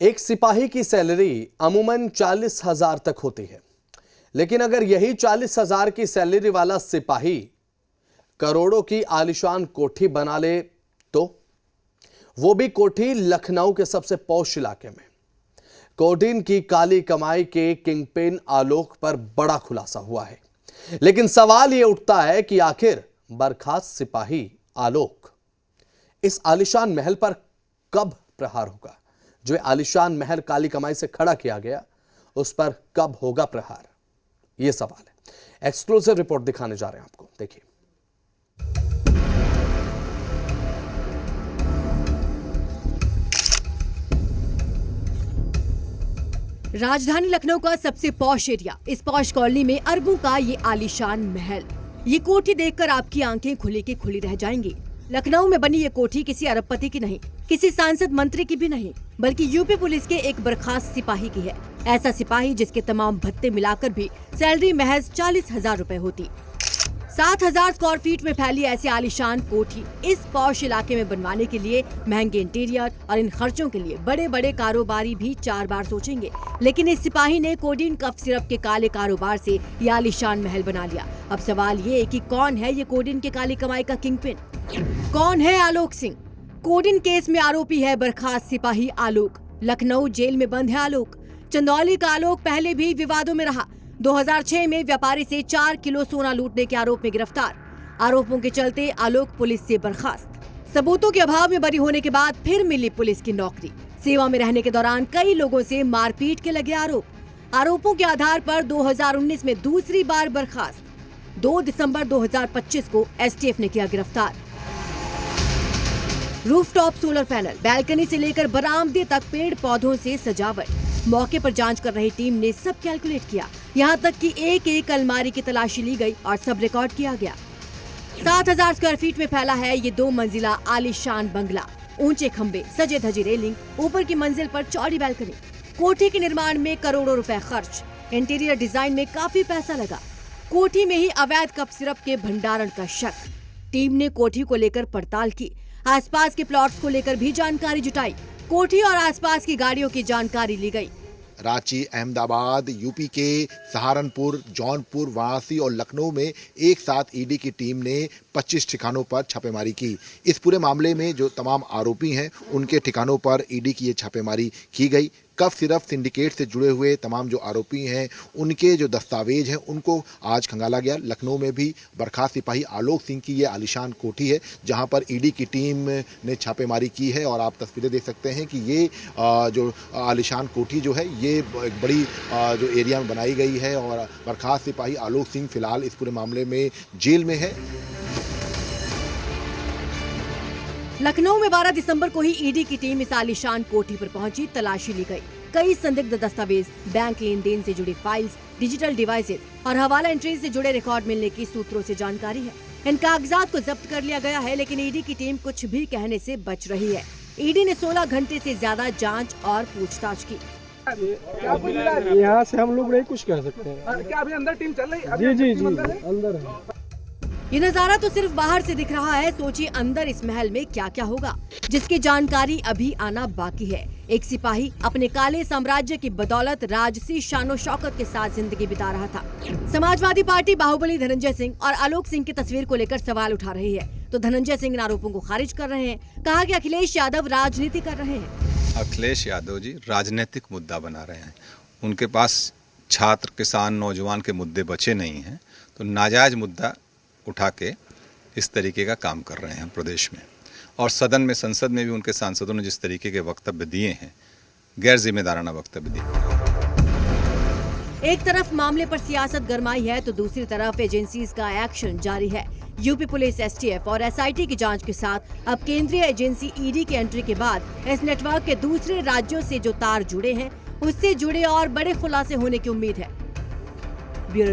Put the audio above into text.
एक सिपाही की सैलरी अमूमन 40,000 तक होती है, लेकिन अगर यही 40,000 की सैलरी वाला सिपाही करोड़ों की आलीशान कोठी बना ले तो वो भी कोठी लखनऊ के सबसे पॉश इलाके में। कोडीन की काली कमाई के किंगपिन आलोक पर बड़ा खुलासा हुआ है, लेकिन सवाल यह उठता है कि आखिर बर्खास्त सिपाही आलोक इस आलीशान महल पर कब प्रहार होगा। जो आलीशान महल काली कमाई से खड़ा किया गया, उस पर कब होगा प्रहार, यह सवाल है। एक्सक्लूसिव रिपोर्ट दिखाने जा रहे हैं आपको, देखिए। राजधानी लखनऊ का सबसे पॉश एरिया, इस पॉश कॉलोनी में अरबों का ये आलीशान महल। ये कोठी देखकर आपकी आंखें खुली की खुली रह जाएंगी। लखनऊ में बनी ये कोठी किसी अरबपति की नहीं, किसी सांसद मंत्री की भी नहीं, बल्कि यूपी पुलिस के एक बर्खास्त सिपाही की है। ऐसा सिपाही जिसके तमाम भत्ते मिलाकर भी सैलरी महज 40,000 रुपए होती। 7,000 स्क्वायर फीट में फैली ऐसी आलीशान कोठी इस पॉश इलाके में बनवाने के लिए महंगे इंटीरियर और इन खर्चों के लिए बड़े बड़े कारोबारी भी 4 बार सोचेंगे। लेकिन इस सिपाही ने कोडीन कफ सिरप के काले कारोबार से ये आलीशान महल बना लिया। अब सवाल ये है कि कौन है ये कोडीन के काली कमाई का किंगपिन? कौन है आलोक सिंह? कोडीन केस में आरोपी है बर्खास्त सिपाही आलोक। लखनऊ जेल में बंद है आलोक। चंदौली का आलोक पहले भी विवादों में रहा। 2006 में व्यापारी से 4 किलो सोना लूटने के आरोप में गिरफ्तार। आरोपों के चलते आलोक पुलिस से बर्खास्त। सबूतों के अभाव में बरी होने के बाद फिर मिली पुलिस की नौकरी। सेवा में रहने के दौरान कई लोगों से मारपीट के लगे आरोप। आरोपों के आधार पर 2019 में दूसरी बार बर्खास्त। 2 दिसंबर 2025 को एसटीएफ ने किया गिरफ्तार। रूफटॉप सोलर पैनल, बैल्कनी से लेकर बरामदे तक पेड़ पौधों से सजावट। मौके पर जांच कर रही टीम ने सब कैलकुलेट किया। यहाँ तक कि एक एक अलमारी की तलाशी ली गई और सब रिकॉर्ड किया गया। 7,000 स्क्वायर फीट में फैला है ये 2 मंजिला आलीशान बंगला। ऊंचे खंबे, सजे धजे रेलिंग, ऊपर की मंजिल पर चौड़ी बैल्कनी। कोठी के निर्माण में करोड़ों रुपए खर्च। इंटीरियर डिजाइन में काफी पैसा लगा। कोठी में ही अवैध कफ सिरप के भंडारण का शक। टीम ने कोठी को लेकर पड़ताल की। आसपास के प्लॉट्स को लेकर भी जानकारी जुटाई। कोठी और आसपास की गाड़ियों की जानकारी ली गई। रांची, अहमदाबाद, यूपी के सहारनपुर, जौनपुर, वाराणसी और लखनऊ में एक साथ ईडी की टीम ने 25 ठिकानों पर छापेमारी की। इस पूरे मामले में जो तमाम आरोपी हैं, उनके ठिकानों पर ईडी की ये छापेमारी की गई। कफ सिरप सिंडिकेट से जुड़े हुए तमाम जो आरोपी हैं, उनके जो दस्तावेज हैं, उनको आज खंगाला गया। लखनऊ में भी बर्खास्त सिपाही आलोक सिंह की ये आलीशान कोठी है, जहां पर ईडी की टीम ने छापेमारी की है। और आप तस्वीरें देख सकते हैं कि ये जो आलीशान कोठी जो है, ये एक बड़ी जो एरिया में बनाई गई है। और बर्खास्त सिपाही आलोक सिंह फिलहाल इस पूरे मामले में जेल में है। लखनऊ में 12 दिसंबर को ही ईडी की टीम इस आलीशान कोठी पर पहुंची। तलाशी ली गई। कई संदिग्ध दस्तावेज, बैंक लेन देन से जुड़ी फाइल्स, डिजिटल डिवाइसेज और हवाला एंट्री से जुड़े रिकॉर्ड मिलने की सूत्रों से जानकारी है। इन कागजात को जब्त कर लिया गया है, लेकिन ईडी की टीम कुछ भी कहने से बच रही है। ईडी ने 16 घंटे से ज्यादा जांच और पूछताछ की। यहाँ से हम लोग नहीं कुछ कह सकते हैं। क्या अभी अंदर टीम चल रही है? जी अंदर है। ये नजारा तो सिर्फ बाहर से दिख रहा है, सोचिए अंदर इस महल में क्या क्या होगा, जिसकी जानकारी अभी आना बाकी है। एक सिपाही अपने काले साम्राज्य की बदौलत राजसी शानो शौकत के साथ जिंदगी बिता रहा था। समाजवादी पार्टी बाहुबली धनंजय सिंह और आलोक सिंह की तस्वीर को लेकर सवाल उठा रही है, तो धनंजय सिंह इन आरोपों को खारिज कर रहे हैं। कहा कि अखिलेश यादव राजनीति कर रहे हैं। अखिलेश यादव जी राजनीतिक मुद्दा बना रहे हैं। उनके पास छात्र, किसान, नौजवान के मुद्दे बचे नहीं हैं, तो नाजायज मुद्दा उठा के इस तरीके का काम कर रहे हैं प्रदेश में। और सदन में, संसद में भी उनके सांसदों ने जिस तरीके के वक्तव्य दिए हैं, गैर जिम्मेदाराना वक्तव्य दिए। एक तरफ मामले पर सियासत गरमाई है, तो दूसरी तरफ एजेंसीज का एक्शन जारी है। यूपी पुलिस, एसटीएफ और एसआईटी की जांच के साथ अब केंद्रीय एजेंसी ईडी की एंट्री के बाद इस नेटवर्क के दूसरे राज्यों से जो तार जुड़े हैं, उससे जुड़े और बड़े खुलासे होने की उम्मीद है। ब्यूरो